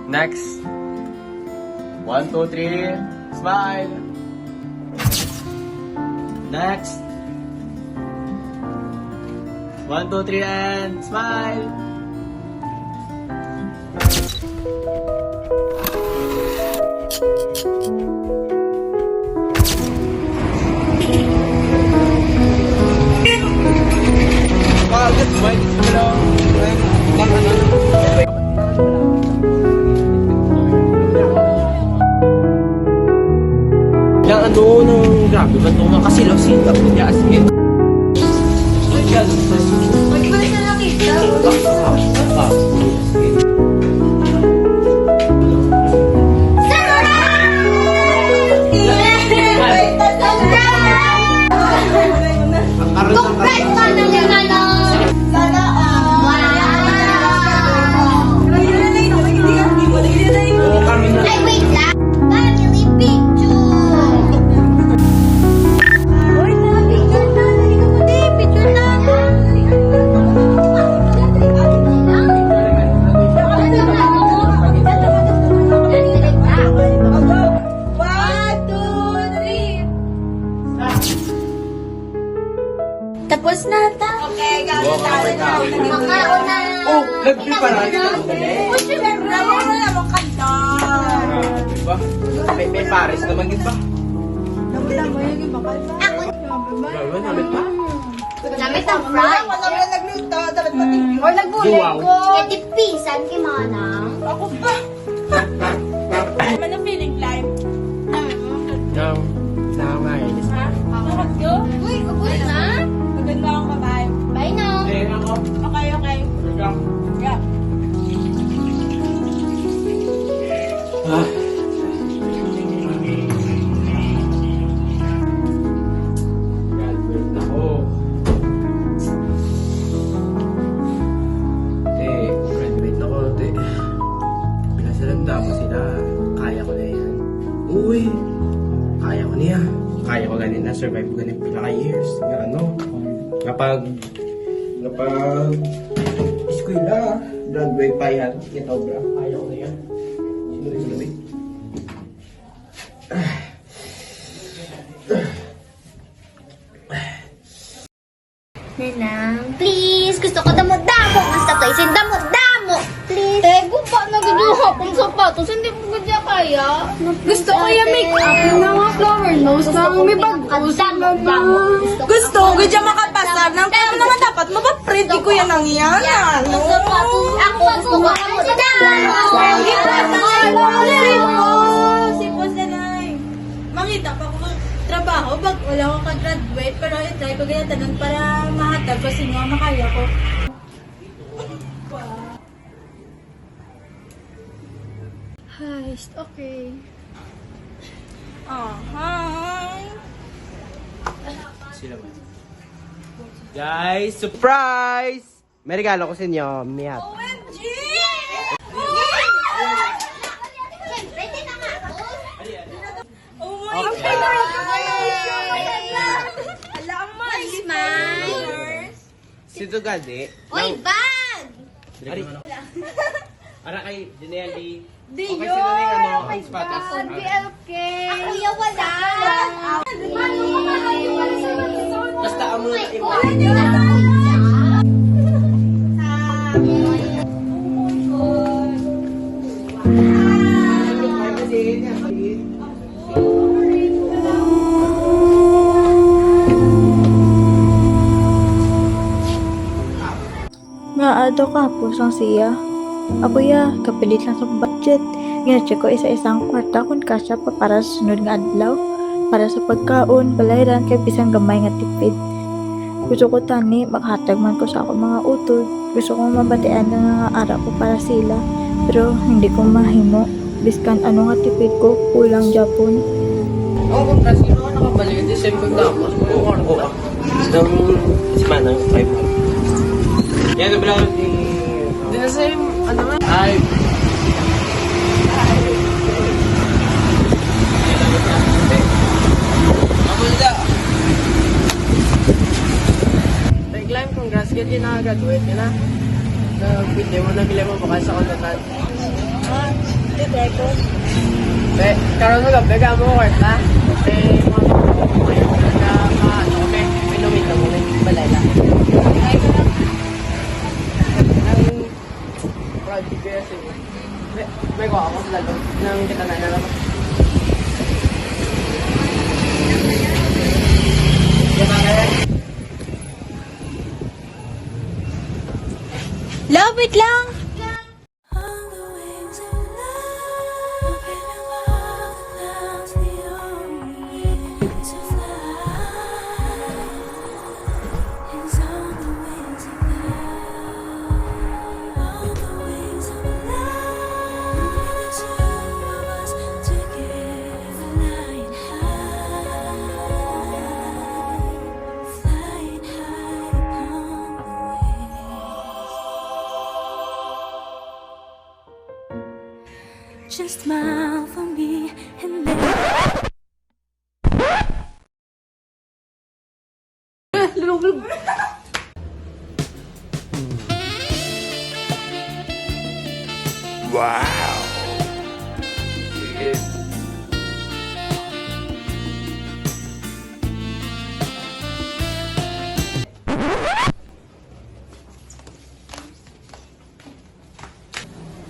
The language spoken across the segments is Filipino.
Next. 1, 2, 3. Smile. Next. 1, 2, 3 and smile. Yang ano nung grabe ba ito kasi losin ka po niya as in. Wag ko na nakita. Tapos na ta. Okay, gawin tayo na. Makaon na. Oh, nagpiparaan ka Naman na naman kanta. Diba? May pares naman din ba? Naman mo yung iba kanta. Ako. Diba? Namit pa? Namit ang fry. Ako naman na nagluto. Dapat patingin. Or nagbulay Wow. ko. Etipisan kay manang. Ako pa. Ano ang feeling live? Yung nakangayos. Ha? Bakit ko? Uy, kapos na. Maganda akong kabahay. Bye na. Eh, ako. Okay, okay. Ikaw. Yeah. Ah. Graduate na ako. Graduate na ako, te. Pinasalanda ko sila. Kaya ko na yan. Uy! Kaya ko na yan. Kaya ko ganin na survive ko ganin pila ka years. Nga ano? Kapag eskwela, graduate pa yan. Ito, bra. Kaya ko na yan. Sino? Nanang, please. Gusto ko damo-damo. Basta to isin damo-damo. Please. Gupa na giduha kong sapatos, hindi mo gadya kaya. Gusto ko yung make-up ng mga flower nose lang may bagos. Gusto, gadya makapasar ng kaya naman dapat mapapretty ko yan ang yan. Ano? Ako gusto ko damo-damo. Si Boss Nanay. Mangita pa ko trabaho, bag wala ko ka-graduate, pero i-try ko ganyan tanan para mahatag ko sino ang makaya ko. Heist, okay. Hi! Sila ba? Guys, surprise! May regalo ko sa inyo, Miat. OMG! Ready na nga ako. Oh my God! Alam mo, Smile. Si Tugadi. Uy, bag! Ari. Ara kay Janelli. Dio! Okay, sino na yung ano, ang sapatos? Okay. Ako yung wala. Basta amo na yung Nga ato ka po sang siya. Ako ya, kapilit lang sa budget. Gina-check ko isa-isang kwarta kung kasya pa para sa sunod nga adlaw. Para sa pagkaon, balayran kay bisang gamay nga tipid. Gusto ko tani, makahatag man ko sa ako mga utod. Gusto ko mabatian na nga ara ko para sila. Pero hindi ko mahimo. Biskan ano nga tipid ko, kulang Japon. Oo, kasi ako nakabalik. December na ako. Oo, ako. Nang semana, 5 Yan, nabala ko yung... Hindi na sa'yo, ano nga? Ay. Amulda. Nag-climb, congrats ka din na graduate ka na. Nag-video mo, nag-ilay mo baka sa kontakan. try ko. Karoon na gabi, gamo ko kwarta. Pinumit na muna, balay lang. Try ko lang. Ang project ko yun siguro. May ko ako sa lalo ng kita na naman. Love, wait lang! Just smile for me and then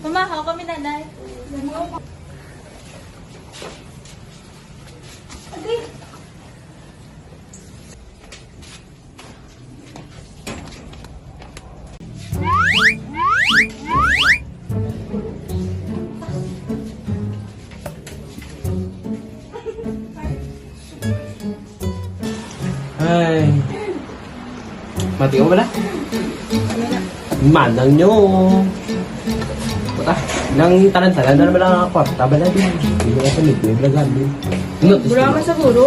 Pumahaw kami, nanay. Ay. Mati ko pala? Manang nyo. Puta, nang tanan-tanan na naman ang kwarta ba na din? Hindi ko sa mito, yung blagan din. Brama sa guro.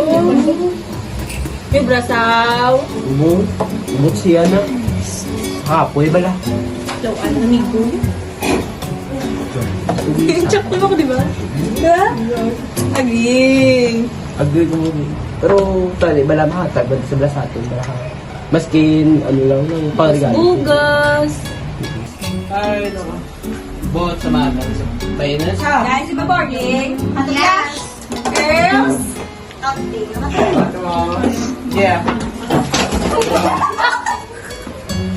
May brasaw. Umot siya na. Hapoy bala. Lawan na amigo. Check mo ako, di ba? Ha? Aging. Agree ko mo. Pero, tali, bala mahatag. Bala sa bala sa atin. Bala ka. Maskin, ano lang, ng pangregalo. Bugas. Ay, no. Bot sa mata. Bayanas. Guys, iba boarding. Yes. Girls. Yeah.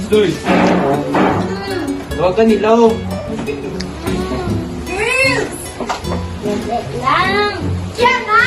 Stoy. Huwag ka nilaw. Lang! Diyan na!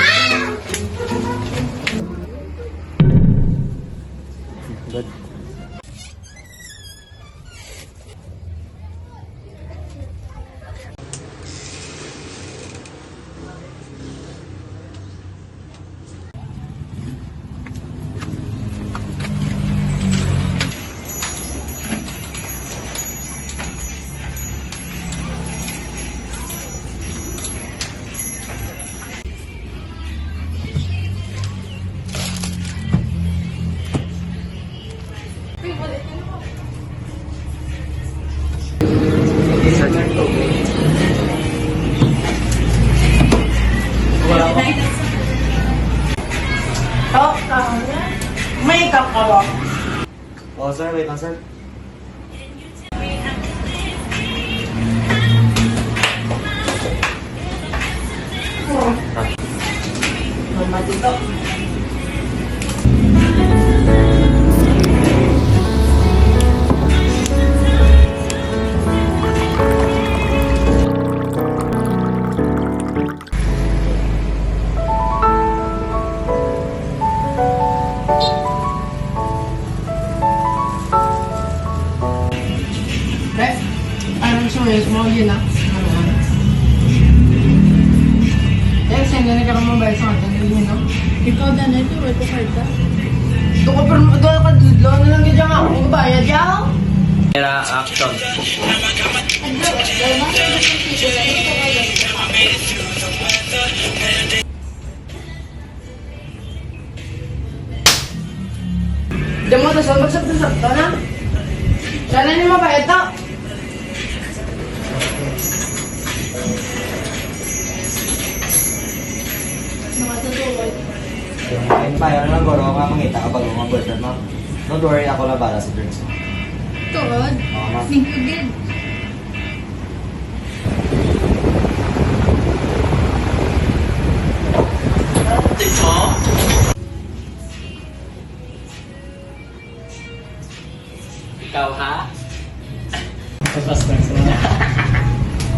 Makeup ka ba? Oh, sir, wait lang, sir. Mama dito. Anong choice mo? Yun na. Send na ka mobile sa atin. Yun na. Ikaw na na ito. Ito karta. Ito ka pero doon ka dudlo. Ano lang ganyan ako? Magbayad yaw? Kaya action. Diyan mo, tapos magsap-tasap ka na. Sana niyo mabayad na. Yung bayan lang, goro ka mangita kapag mga boyfriend mo. Don't worry, ako lang bala sa drinks. Tuod. Oo, ma'am. Thank you, good.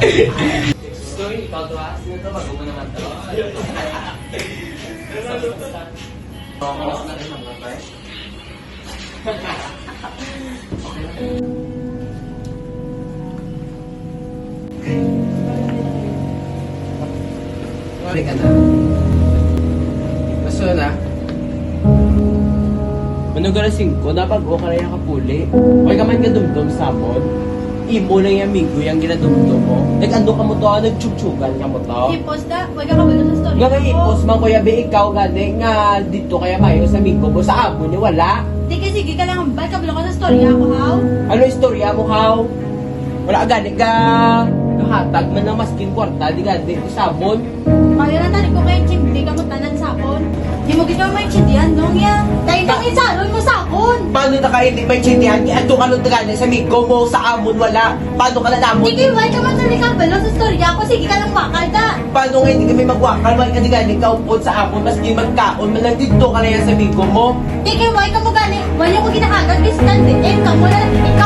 So, ikaw to ha? Sino to? Bago mo naman to. Mawas na rin ang mga Wali ka na. Maso na. Manugara 5, dapat o ka na yung kapuli. Huwag ka man ka dumdum sabon. Imo lang yung amigo yung ginadumdum mo. Nag-ando ka mo to, nagtsugsuggan ka mo to. I-post na, huwag ka kabalo sa story. Nga nga ipos man kuya be ikaw gani nga dito kaya mayo sa amigo mo sa abo ni wala. Di ka sige ka lang, bal kabalo ka sa story ako, how? Ano istorya mo how? Wala gani ka hatag man ng maskin kwarta di gani sabon. Kaya na tanig ko kayo chimdi ka mo tanan sapon. Di mo ginawa may chindihan, nung ya. Tayo nang isalon mo sapon. Paano na ka hindi may chindihan? Ando ka nung gani sa amigo mo sa amon wala. Paano ka na namon? Di kayo, huwag ka man tanig kabalo sa story ako, sige ka lang wakal da. Paano nga hindi kami magwakal? Wala ka di gani kaupod sa amon maskin magkaon man lang dito ka na yan sa amigo mo. Di kayo, huwag ka mo gani. Wala ko ginahagad, distant din. Ikaw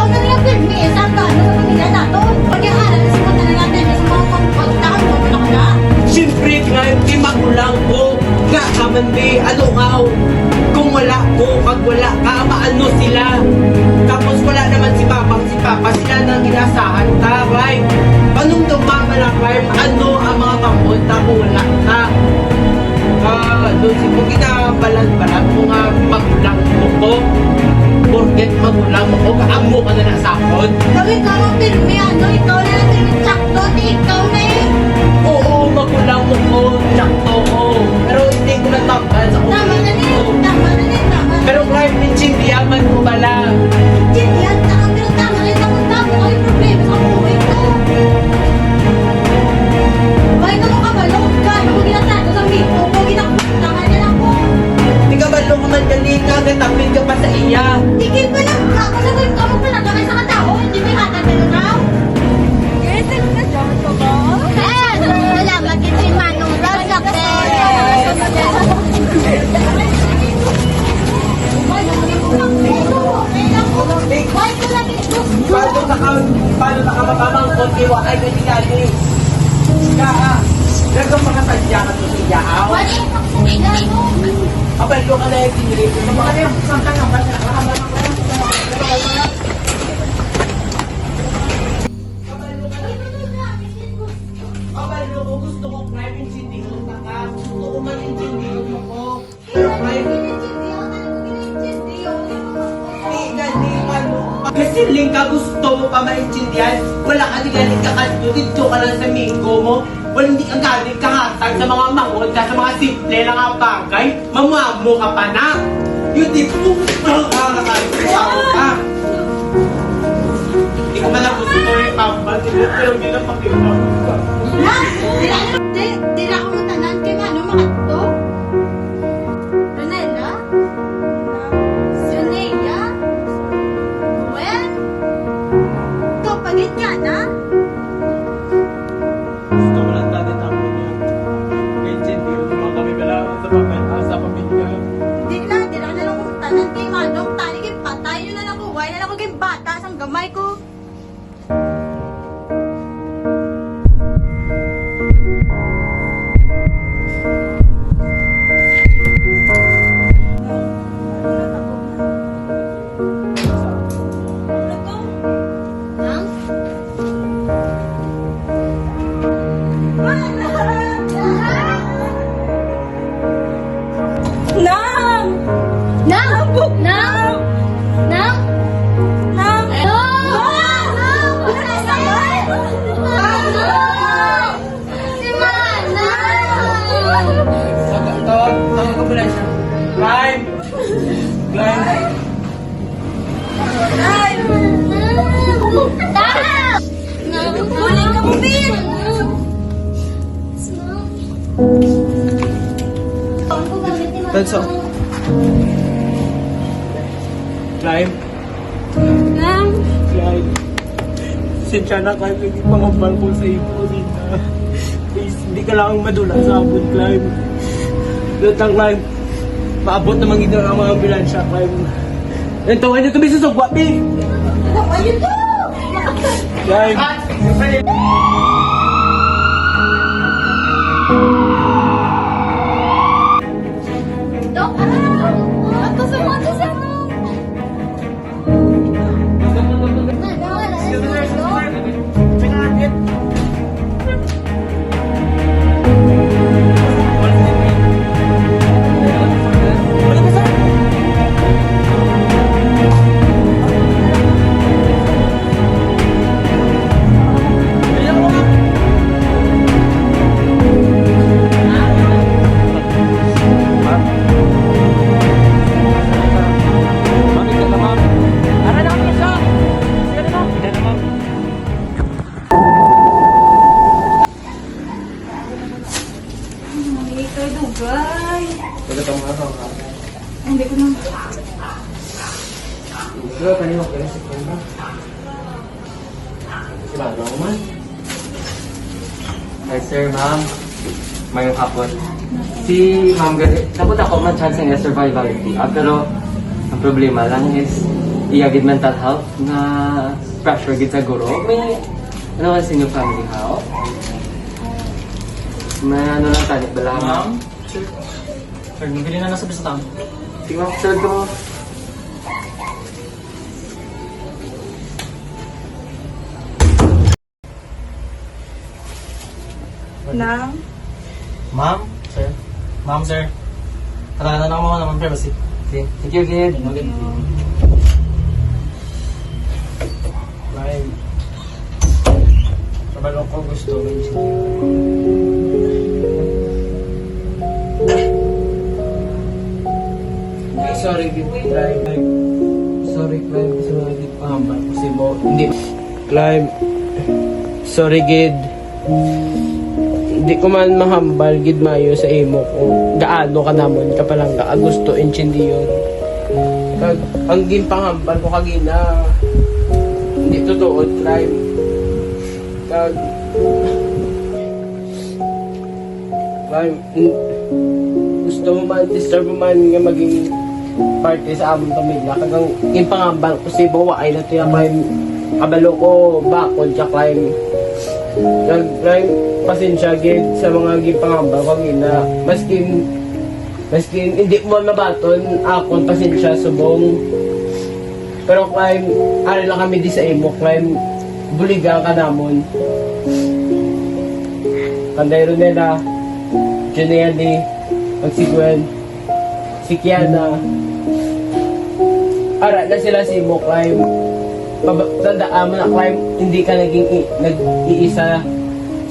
na rin ang pirmi, sa gano sa pamilya nato. Pag yung harap, sa mga tanan natin, sa mga pagpagtakan mo, wala ko na. Siyempre nga, di magulang ko. Nga ka man di, ano ngaw. Kung wala ko, pag wala ka, maano sila. Tapos wala naman si Papa, sila nang inasahan ka, right? Anong dumama lang, right? Ano ang mga pamunta kung wala ka? Doon si mo ginabalan-balan mo nga magulang mo ko. Porket magulang mo ko, kaamo ka na nasakot. Gawin ka ang pirmi, ano? Ikaw na lang pirmi, tsakto, di ikaw na eh. Oo, magulang mo ko, sakto ko. Pero hindi ko nagmamahal sa Tama na ulit rin, ko. tama na rin, tama na. Pero Clive, ninsindiyaman mo ba lang? Chindihan, pero tama rin, tama ko yung problema sa buhay ko. Bakit ka mo kabalo? Gano'n mo ginatago sa mipo ko, ginakutangan niya lang ko. Di ka ba lumaman kanina, katapin ka pa sa iya? Tigil pa lang ako sa buhay ko, mo pa nagkamay sa katao, hindi may hatag na lunaw. Eh, salamat ito yung Manong Rod sa Why ko lagi ito? Paano na ka makamangkot, iwakay ka ni Gani? Ka, nagkang makasadya ka to sa iya, aw? Why ko lagi ito? Abalo ka na yung tinirito. Sa mga na yung sangka ng basa, Abalo ko, gusto ko Clive, insindihan ka ka. Gusto ko man insindihan mo ko. Pero Clive, kasi Ling ka gusto mo pa maintindihan, wala ka di galing ka kanto, dito ka lang sa minggo mo. Wala hindi ka galing kahatag sa mga mangon ka, sa mga simple lang ang bagay. Mamuamo ka pa na. Yung tipo, ka. Hindi ko man lang gusto yung pambal, pero hindi na pakita. Di na ako matanan kay Mano makato. Ronella? Sonea? Well? Kapagit ka na? Gusto ko lang dati tamo niya. Maintindihan mo mga kami kailangan sa pamilya. Di na lang ako matanan kay Mano. Tani kay patay yun na lang ko. Why na lang ko kay bata sang gamay ko. Tawag ko pala siya. Climb! Climb! Kunin ka mo, Bill! Tanso. Climb! Climb! Sensya na kahit hindi pa magbalko sa ipo dito. Please, hindi ka lang madula sa abot, Climb. Lutang, Climb. Maabot na mga ang mga ambulansya, Climb. Ito, ano ito may susugwa, Pi? Ayun to! Climb! Bye! Tagatang mga ka. Hindi ko na. Pero kanina ko sa kanya. Sigado ako man. Hi sir, ma'am. Mayong hapon. Si ma'am gali, dapat ako man chance nga survivality. Pero ang problema lang is iyagid mental health na pressure gid sa guro. May ano ka sa inyong family how? May ano lang tanit bala ma'am? Sir, nabili na nasa bisatang. Tingnan ko sir ko. Nang? Ma'am, sir. Ma'am, sir. Katahanan ako mga naman privacy. Okay, thank you again. Like, kabalo ko gusto ng Ay, sorry, Clive. Sorry, Clive. Kasi mga gid pahambal. Kasi mo, hindi. Clive, sorry, gid. Hindi ko man mahambal, gid mayo sa imo ko. Gaano ka namon ka palang ka gusto intindi yun. Kag, ang ginpanghambal ko kagina, hindi totoo, Clive. Kag, Clive, gusto mo man, disturb mo man nga maging parte sa among pamilya. Kagang ginpanghambal ko si Bawa ay na tiya Clive. Kabalo ko, bakod ka Clive. Kag, Clive, pasensya gid sa mga ginpanghambal ko gina. Maskin hindi mo nabaton akong pasensya subong. Pero Clive, ari lang kami di sa imo, Clive. Buliga ka namon. Kanday Ronela, Juneli, Magsiguel, si Kiana. Ara na sila si imo, Clive. Tandaan mo na, Clive, hindi ka nag-iisa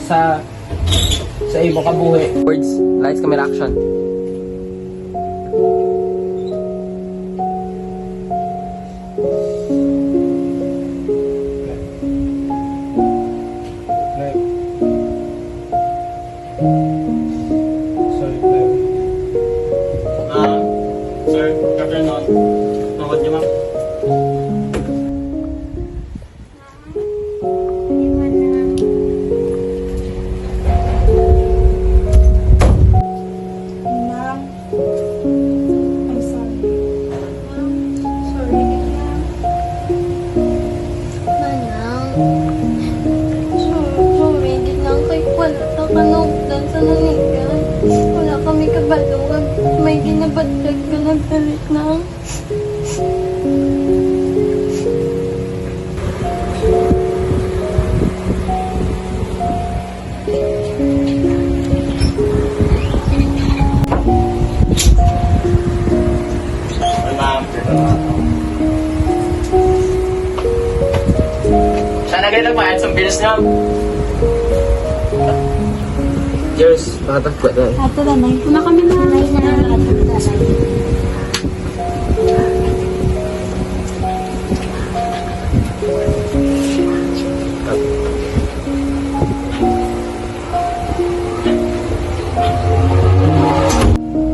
sa imo kabuhi. Words, lights, camera, action. Clive. Sorry, Clive. Ma'am, sir, good afternoon. Tungkol niyo, ma'am. Ma'am. I'm sorry. Ma'am, sorry. Manang. Sorry, di lang kay wala ta kanugdan sa nanigan. Wala kami kabalungan. May ginabatlag ka nagdalit na. Hi, ma'am. Sana kayo nagbayad sa bills niyo. Cheers, makatagpot na. Ato na, Nay. Una kami na.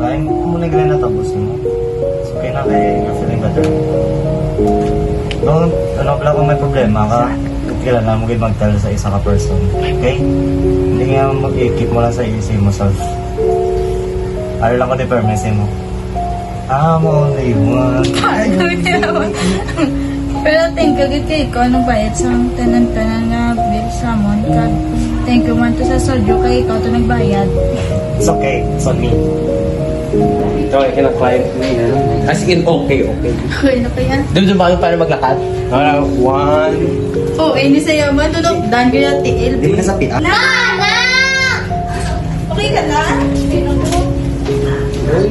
Ay, kung mo nagre natapos mo. So, okay na kay feeling better. No, ano pala kung may problema ka, kilala mo kayo mag-tell sa isa ka person. Okay? Hindi nga mag-keep mo lang sa isip mo self. Ano lang ko di-permesse mo. I'm only one. Pero thank you gid kay ko anong bayad sa tanan-tanan nga bill sa mon kag thank you man to sa sodyo kay ikaw to nagbayad. It's okay. It's on me. Ito, ay kinaklive ko yun. As in, okay. Okay na kaya? Doon ba kayo paano maglakad? One. Oh, ini sa'yo man tulog dan kaya tiil. Hindi mo na sa PA. Okay ka na?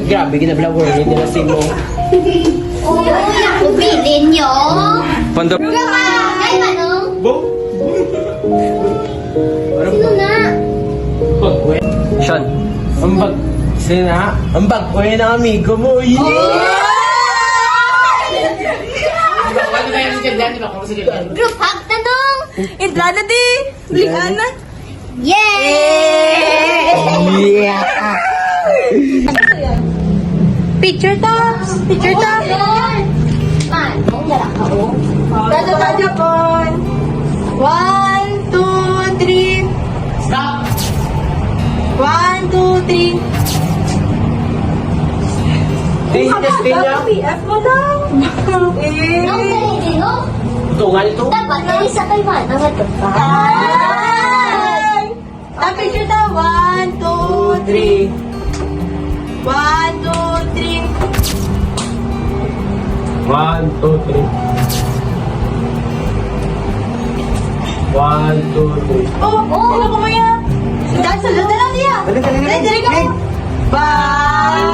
Grabe, ginablower yun. Hindi na simo. Oo, naku, bilin nyo. Pando. Ay, manong. Bo? Sino na? Bagwe. Sean. Ang bag... Sina? Ang bagwe ng amigo mo. Yeah! Ano kayo sa dyan? Di ba? Kung sa dyan? Group hug, tanong. Indra na di. Liana. Yay! Yeah! Picture to. Picture to. Man, ang dala ka, oh. Dada po. 1, 2, 3. Stop! 1, 2, 3. Hey, Despina. PF mo lang. Ang galing, no? Tungal ito. Dapat na isa kay man ang matapa. Ay! Picture to. 1, 2, 3. 1, 2, 3. 1, 2, 3. 1, 2, 3. Oh, ano ko mo yan? Dahil sa lada lang niya. Dali, dali, dali. Dali ka mo. Bye!